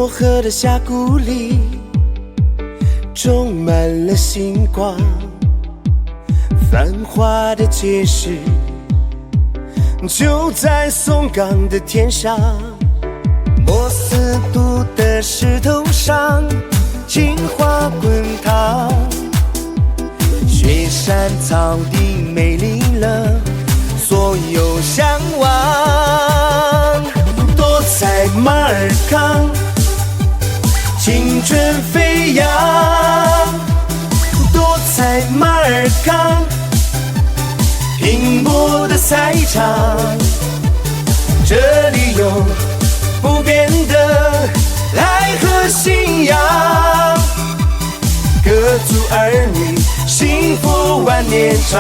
漠河的峡谷里，种满了星光。繁华的街市，就在松冈的天上。莫斯都的石头上，金花滚烫。雪山草地美丽了所有向往。多彩马尔康，青春飞扬。多彩马尔康，拼搏的赛场。这里有不变的爱和信仰，各族儿女幸福万年长。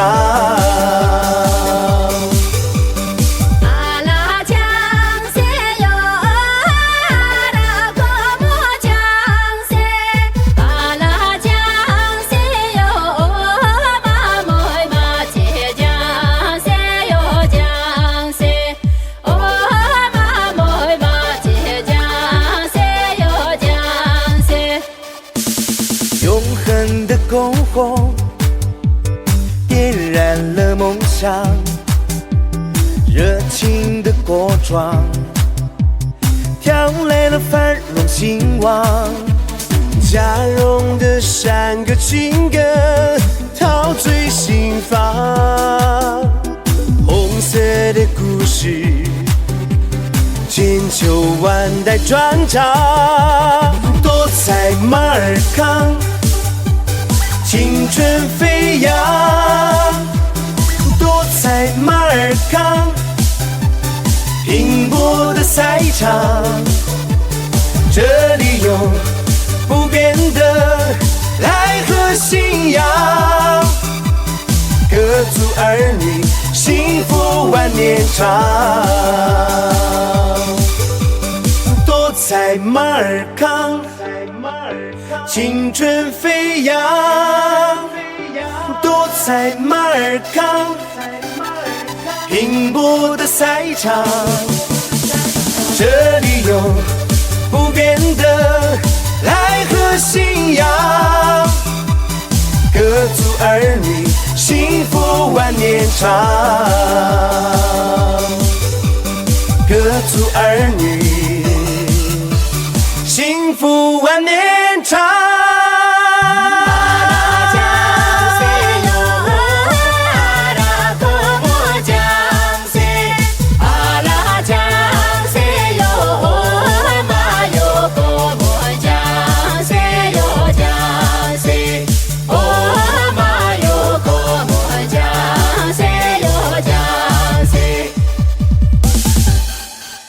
永恒的篝火点燃了梦想，热情的国庄调来了繁荣兴旺。嘉荣的山歌情歌陶醉心房，红色的故事千秋万代传唱。多彩马尔康，青春飞扬。多彩马尔康，拼搏的赛场。这里有不变的爱和信仰，各族儿女幸福万年长。多彩马尔康，青春飞扬。多彩马尔康，拼搏的赛场。这里有不变的爱和信仰，各族儿女幸福万年长。各族儿女幸福万年长。